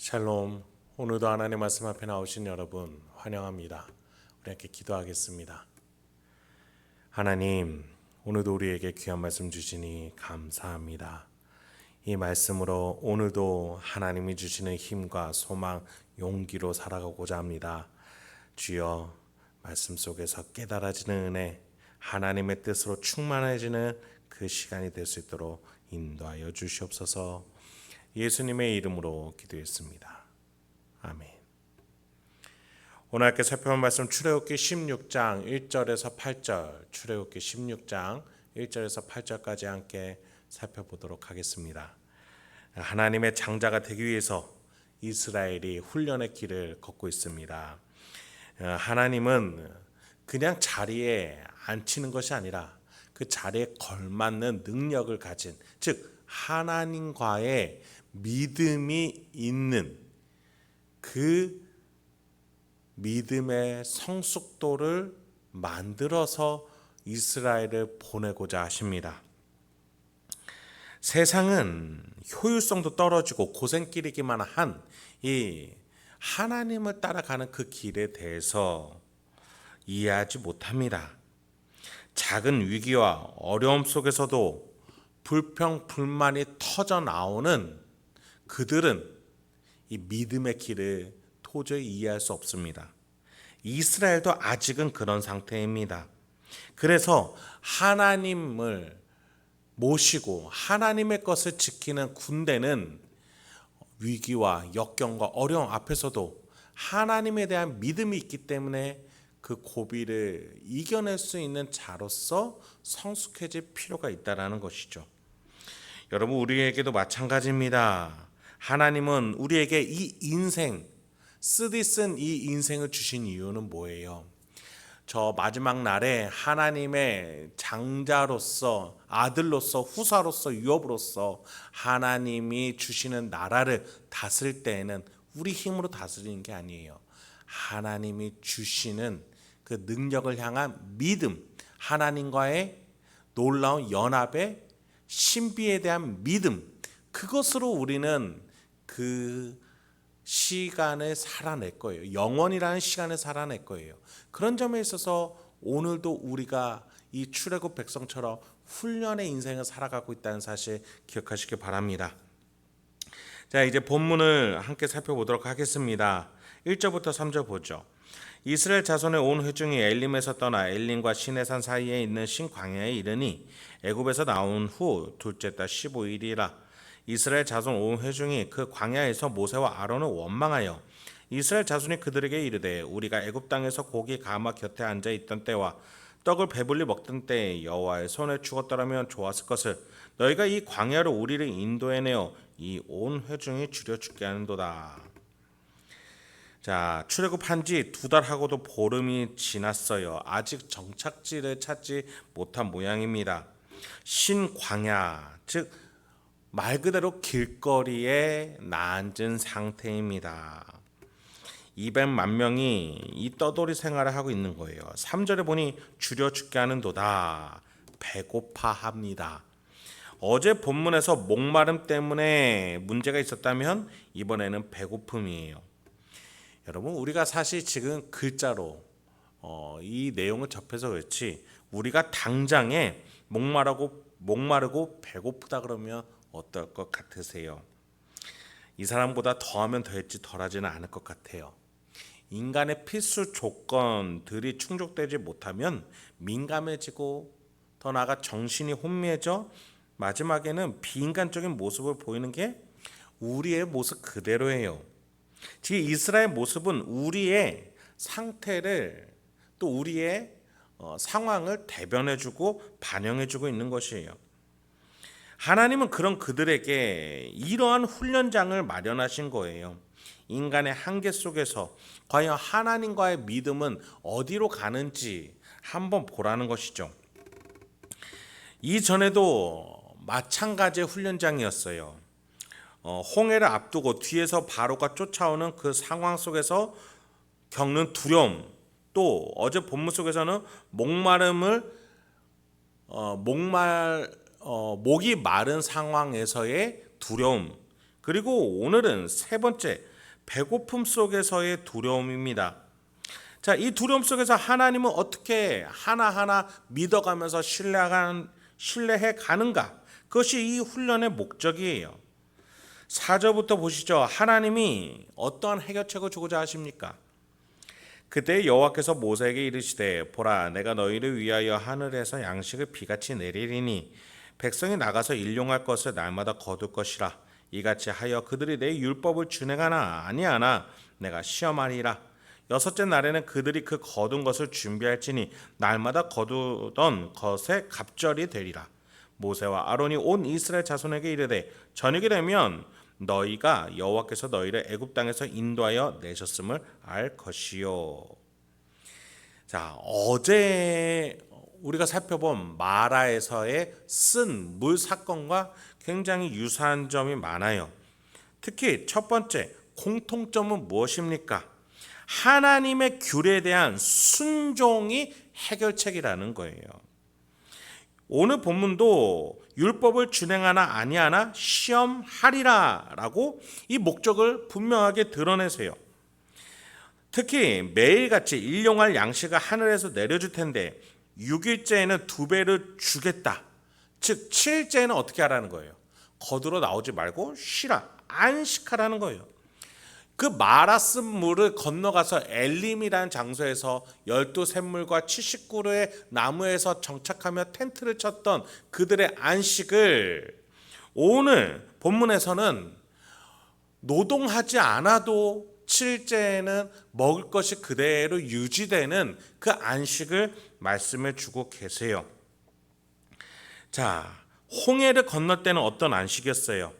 샬롬. 오늘도 하나님 말씀 앞에 나오신 여러분 환영합니다. 우리 함께 기도하겠습니다. 하나님, 오늘도 우리에게 귀한 말씀 주시니 감사합니다. 이 말씀으로 오늘도 하나님이 주시는 힘과 소망, 용기로 살아가고자 합니다. 주여, 말씀 속에서 깨달아지는 은혜, 하나님의 뜻으로 충만해지는 그 시간이 될 수 있도록 인도하여 주시옵소서. 예수님의 이름으로 기도했습니다. 아멘. 오늘 함께 살펴볼 말씀 출애굽기 16장 1절에서 8절, 출애굽기 16장 1절에서 8절까지 함께 살펴보도록 하겠습니다. 하나님의 장자가 되기 위해서 이스라엘이 훈련의 길을 걷고 있습니다. 하나님은 그냥 자리에 앉히는 것이 아니라 그 자리에 걸맞는 능력을 가진, 즉 하나님과의 믿음이 있는 그 믿음의 성숙도를 만들어서 이스라엘을 보내고자 하십니다. 세상은 효율성도 떨어지고 고생길이기만 한 이 하나님을 따라가는 그 길에 대해서 이해하지 못합니다. 작은 위기와 어려움 속에서도 불평, 불만이 터져 나오는 그들은 이 믿음의 길을 도저히 이해할 수 없습니다. 이스라엘도 아직은 그런 상태입니다. 그래서 하나님을 모시고 하나님의 것을 지키는 군대는 위기와 역경과 어려움 앞에서도 하나님에 대한 믿음이 있기 때문에 그 고비를 이겨낼 수 있는 자로서 성숙해질 필요가 있다는 것이죠. 여러분, 우리에게도 마찬가지입니다. 하나님은 우리에게 이 인생, 쓰디 쓴 이 인생을 주신 이유는 뭐예요? 저 마지막 날에 하나님의 장자로서, 아들로서, 후사로서, 유업으로서 하나님이 주시는 나라를 다스릴 때에는 우리 힘으로 다스리는 게 아니에요. 하나님이 주시는 그 능력을 향한 믿음, 하나님과의 놀라운 연합의 신비에 대한 믿음, 그것으로 우리는 그 시간을 살아낼 거예요. 영원이라는 시간을 살아낼 거예요. 그런 점에 있어서 오늘도 우리가 이 출애굽 백성처럼 훈련의 인생을 살아가고 있다는 사실 기억하시기 바랍니다. 자, 이제 본문을 함께 살펴보도록 하겠습니다. 1절부터 3절 보죠. 이스라엘 자손의 온 회중이 엘림에서 떠나 엘림과 시내산 사이에 있는 신광야에 이르니 애굽에서 나온 후 둘째 달 15일이라. 이스라엘 자손 온 회중이 그 광야에서 모세와 아론을 원망하여 이스라엘 자손이 그들에게 이르되 우리가 애굽 땅에서 고기 가마 곁에 앉아 있던 때와 떡을 배불리 먹던 때에 여호와의 손에 죽었더라면 좋았을 것을 너희가 이 광야로 우리를 인도해내어 이 온 회중이 죽여 죽게 하는도다. 자, 출애굽한 지 2달 하고도 보름이 지났어요. 아직 정착지를 찾지 못한 모양입니다. 신광야, 즉 말 그대로 길거리에 나앉은 상태입니다. 200만 명이 이 떠돌이 생활을 하고 있는 거예요. 3절에 보니 줄여 죽게 하는도다. 배고파합니다. 어제 본문에서 목마름 때문에 문제가 있었다면 이번에는 배고픔이에요. 여러분, 우리가 사실 지금 글자로 이 내용을 접해서 그렇지 우리가 당장에 목마르고 배고프다 그러면 어떨 것 같으세요? 이 사람보다 더하면 더했지 덜하지는 않을 것 같아요. 인간의 필수 조건들이 충족되지 못하면 민감해지고 더 나아가 정신이 혼미해져 마지막에는 비인간적인 모습을 보이는 게 우리의 모습 그대로예요. 지금 이스라엘 모습은 우리의 상태를 또 우리의 상황을 대변해주고 반영해주고 있는 것이에요. 하나님은 그런 그들에게 이러한 훈련장을 마련하신 거예요. 인간의 한계 속에서 과연 하나님과의 믿음은 어디로 가는지 한번 보라는 것이죠. 이전에도 마찬가지의 훈련장이었어요. 홍해를 앞두고 뒤에서 바로가 쫓아오는 그 상황 속에서 겪는 두려움, 또 어제 본문 속에서는 목이 마른 상황에서의 두려움, 그리고 오늘은 세 번째 배고픔 속에서의 두려움입니다. 자, 이 두려움 속에서 하나님은 어떻게 하나하나 믿어가면서 신뢰해 가는가? 그것이 이 훈련의 목적이에요. 4절부터 보시죠. 하나님이 어떠한 해결책을 주고자 하십니까? 그때 여호와께서 모세에게 이르시되 보라 내가 너희를 위하여 하늘에서 양식을 비같이 내리리니 백성이 나가서 일용할 것을 날마다 거둘 것이라. 이같이 하여 그들이 내 율법을 준행하나 아니하나 내가 시험하리라. 여섯째 날에는 그들이 그 거둔 것을 준비할지니 날마다 거두던 것에 갑절이 되리라. 모세와 아론이 온 이스라엘 자손에게 이르되 저녁이 되면 너희가 여호와께서 너희를 애굽 땅에서 인도하여 내셨음을 알 것이요. 자, 어제 우리가 살펴본 마라에서의 쓴 물 사건과 굉장히 유사한 점이 많아요. 특히 첫 번째 공통점은 무엇입니까? 하나님의 규례에 대한 순종이 해결책이라는 거예요. 오늘 본문도 율법을 준행하나 아니하나 시험하리라 라고 이 목적을 분명하게 드러내세요. 특히 매일같이 일용할 양식을 하늘에서 내려줄 텐데 6일째에는 2배를 주겠다. 즉 7일째에는 어떻게 하라는 거예요? 거두러 나오지 말고 쉬라. 안식하라는 거예요. 그 마라 쓴 물을 건너가서 엘림이라는 장소에서 12샘물과 70그루의 나무에서 정착하며 텐트를 쳤던 그들의 안식을 오늘 본문에서는 노동하지 않아도 7일째에는 먹을 것이 그대로 유지되는 그 안식을 말씀해 주고 계세요. 자, 홍해를 건널 때는 어떤 안식이었어요?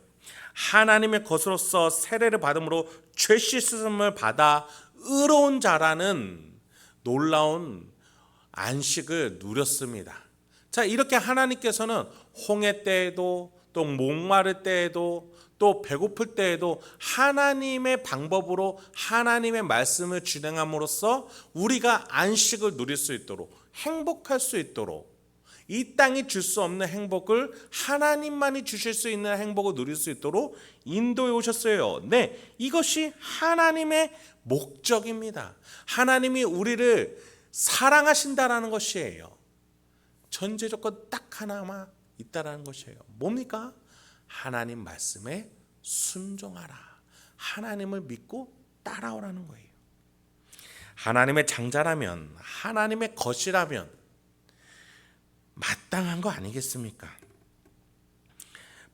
하나님의 것으로서 세례를 받음으로 죄 씻음을 받아 의로운 자라는 놀라운 안식을 누렸습니다. 자, 이렇게 하나님께서는 홍해 때에도 또 목마를 때에도 또 배고플 때에도 하나님의 방법으로 하나님의 말씀을 진행함으로써 우리가 안식을 누릴 수 있도록 행복할 수 있도록 이 땅이 줄 수 없는 행복을 하나님만이 주실 수 있는 행복을 누릴 수 있도록 인도해 오셨어요. 네, 이것이 하나님의 목적입니다. 하나님이 우리를 사랑하신다라는 것이에요. 전제 조건 딱 하나만 있다라는 것이에요. 뭡니까? 하나님 말씀에 순종하라. 하나님을 믿고 따라오라는 거예요. 하나님의 장자라면, 하나님의 것이라면 마땅한 거 아니겠습니까?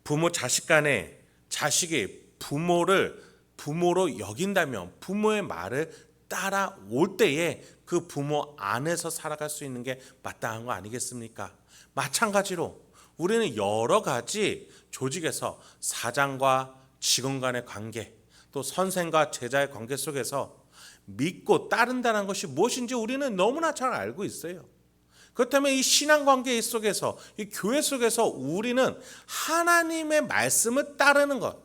부모 자식 간에 자식이 부모를 부모로 여긴다면 부모의 말을 따라올 때에 그 부모 안에서 살아갈 수 있는 게 마땅한 거 아니겠습니까? 마찬가지로 우리는 여러 가지 조직에서 사장과 직원 간의 관계, 또 선생과 제자의 관계 속에서 믿고 따른다는 것이 무엇인지 우리는 너무나 잘 알고 있어요. 그렇다면 이 신앙관계 속에서, 이 교회 속에서 우리는 하나님의 말씀을 따르는 것.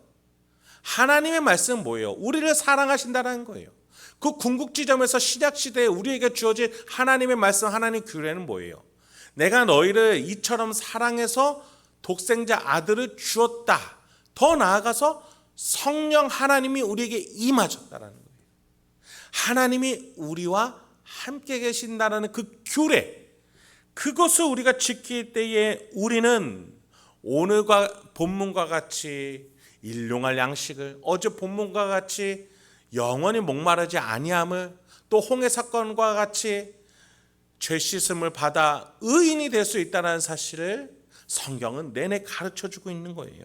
하나님의 말씀은 뭐예요? 우리를 사랑하신다는 거예요. 그 궁극지점에서 신약시대에 우리에게 주어진 하나님의 말씀, 하나님 규례는 뭐예요? 내가 너희를 이처럼 사랑해서 독생자 아들을 주었다. 더 나아가서 성령 하나님이 우리에게 임하셨다는 거예요. 하나님이 우리와 함께 계신다는 그 규례, 그것을 우리가 지킬 때에 우리는 오늘과 본문과 같이 일용할 양식을, 어제 본문과 같이 영원히 목마르지 아니함을, 또 홍해 사건과 같이 죄 씻음을 받아 의인이 될 수 있다는 사실을 성경은 내내 가르쳐주고 있는 거예요.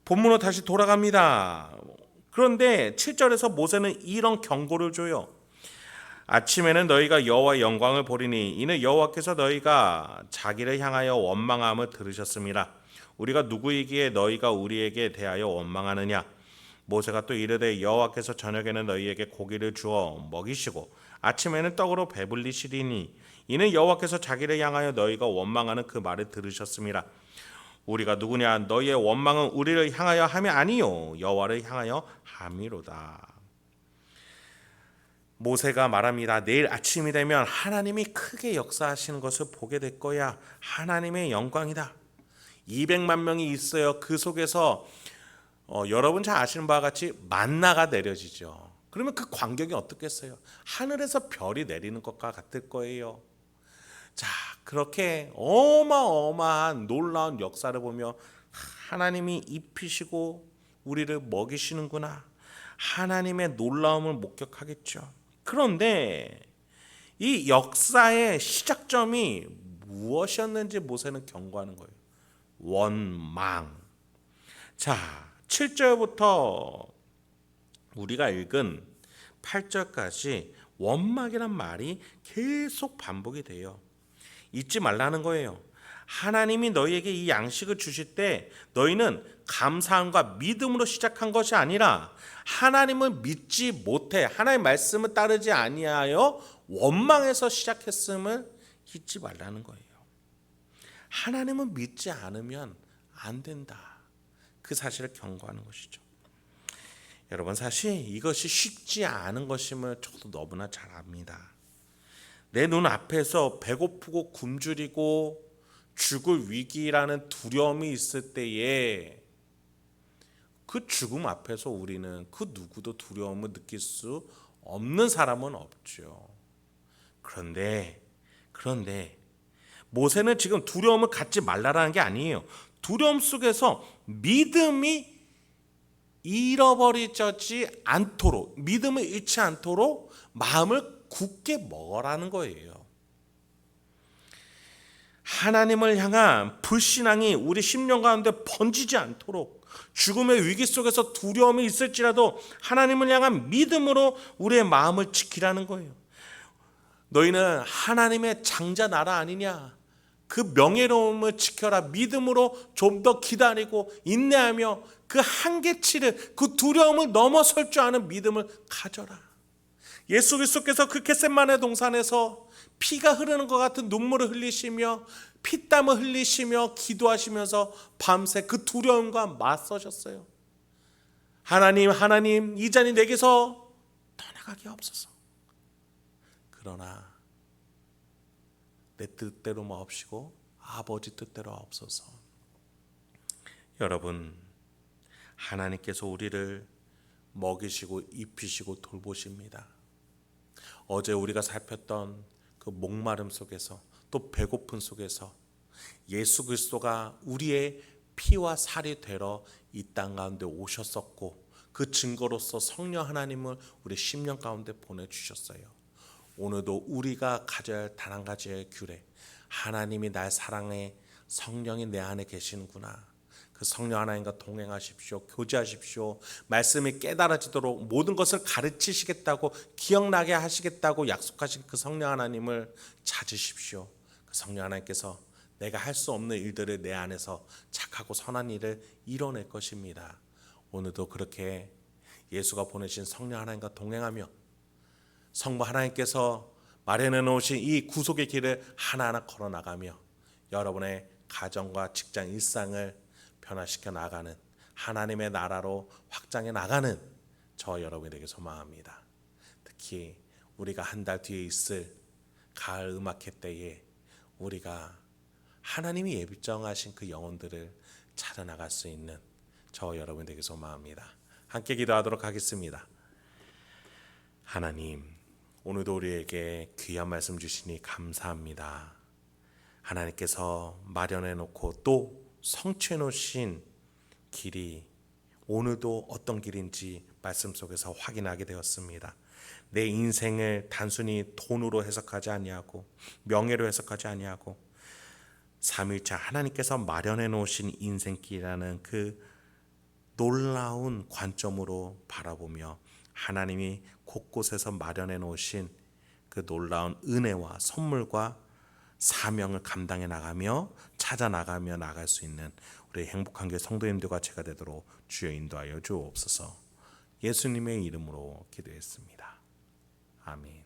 본문으로 다시 돌아갑니다. 그런데 7절에서 모세는 이런 경고를 줘요. 아침에는 너희가 여호와의 영광을 보리니 이는 여호와께서 너희가 자기를 향하여 원망함을 들으셨습니다. 우리가 누구이기에 너희가 우리에게 대하여 원망하느냐? 모세가 또 이르되 여호와께서 저녁에는 너희에게 고기를 주어 먹이시고 아침에는 떡으로 배불리시리니 이는 여호와께서 자기를 향하여 너희가 원망하는 그 말을 들으셨습니다. 우리가 누구냐? 너희의 원망은 우리를 향하여 함이 아니요 여호와를 향하여 함이로다. 모세가 말합니다. 내일 아침이 되면 하나님이 크게 역사하시는 것을 보게 될 거야. 하나님의 영광이다. 200만 명이 있어요. 그 속에서 여러분 잘 아시는 바와 같이 만나가 내려지죠. 그러면 그 광경이 어떻겠어요? 하늘에서 별이 내리는 것과 같을 거예요. 자, 그렇게 어마어마한 놀라운 역사를 보며 하나님이 입히시고 우리를 먹이시는구나, 하나님의 놀라움을 목격하겠죠. 그런데 이 역사의 시작점이 무엇이었는지 모세는 경고하는 거예요. 원망. 자, 7절부터 우리가 읽은 8절까지 원망이란 말이 계속 반복이 돼요. 잊지 말라는 거예요. 하나님이 너희에게 이 양식을 주실 때 너희는 감사함과 믿음으로 시작한 것이 아니라 하나님을 믿지 못해 하나님의 말씀을 따르지 아니하여 원망해서 시작했음을 잊지 말라는 거예요. 하나님을 믿지 않으면 안 된다, 그 사실을 경고하는 것이죠. 여러분, 사실 이것이 쉽지 않은 것임을 저도 너무나 잘 압니다. 내 눈 앞에서 배고프고 굶주리고 죽을 위기라는 두려움이 있을 때에 그 죽음 앞에서 우리는 그 누구도 두려움을 느낄 수 없는 사람은 없죠. 그런데 모세는 지금 두려움을 갖지 말라라는 게 아니에요. 두려움 속에서 믿음이 잃어버리지 않도록, 믿음을 잃지 않도록 마음을 굳게 먹으라는 거예요. 하나님을 향한 불신앙이 우리 심령 가운데 번지지 않도록, 죽음의 위기 속에서 두려움이 있을지라도 하나님을 향한 믿음으로 우리의 마음을 지키라는 거예요. 너희는 하나님의 장자 나라 아니냐, 그 명예로움을 지켜라. 믿음으로 좀 더 기다리고 인내하며 그 한계치를, 그 두려움을 넘어설 줄 아는 믿음을 가져라. 예수 그리스도께서 그 겟세마네 동산에서 피가 흐르는 것 같은 눈물을 흘리시며 피땀을 흘리시며 기도하시면서 밤새 그 두려움과 맞서셨어요. 하나님, 이 잔이 내게서 떠나가게 없소서. 그러나 내 뜻대로 마옵시고 아버지 뜻대로 하옵소서. 여러분, 하나님께서 우리를 먹이시고 입히시고 돌보십니다. 어제 우리가 살폈던 그 목마름 속에서, 또 배고픔 속에서 예수 그리스도가 우리의 피와 살이 되러 이 땅 가운데 오셨었고, 그 증거로서 성령 하나님을 우리 심령 가운데 보내주셨어요. 오늘도 우리가 가져야 할 단 한 가지의 규례, 하나님이 날 사랑해, 성령이 내 안에 계시는구나, 그 성령 하나님과 동행하십시오. 교제하십시오. 말씀이 깨달아지도록 모든 것을 가르치시겠다고, 기억나게 하시겠다고 약속하신 그 성령 하나님을 찾으십시오. 그 성령 하나님께서 내가 할 수 없는 일들을 내 안에서 착하고 선한 일을 이뤄낼 것입니다. 오늘도 그렇게 예수가 보내신 성령 하나님과 동행하며 성부 하나님께서 마련해 놓으신 이 구속의 길을 하나하나 걸어나가며 여러분의 가정과 직장 일상을 변화시켜 나가는, 하나님의 나라로 확장해 나가는 저 여러분이 되길 소망합니다. 특히 우리가 한 달 뒤에 있을 가을 음악회 때에 우리가 하나님이 예비정하신 그 영혼들을 찾아 나갈 수 있는 저 여러분이 되길 소망합니다. 함께 기도하도록 하겠습니다. 하나님, 오늘도 우리에게 귀한 말씀 주시니 감사합니다. 하나님께서 마련해 놓고 또 성취해 놓으신 길이 오늘도 어떤 길인지 말씀 속에서 확인하게 되었습니다. 내 인생을 단순히 돈으로 해석하지 아니하고 명예로 해석하지 아니하고 삼위일체 하나님께서 마련해 놓으신 인생길이라는 그 놀라운 관점으로 바라보며 하나님이 곳곳에서 마련해 놓으신 그 놀라운 은혜와 선물과 사명을 감당해 나가며 찾아 나가며 나갈 수 있는 우리 행복한 교회 성도님들과 제가 되도록 주여 인도하여 주옵소서. 예수님의 이름으로 기도했습니다. 아멘.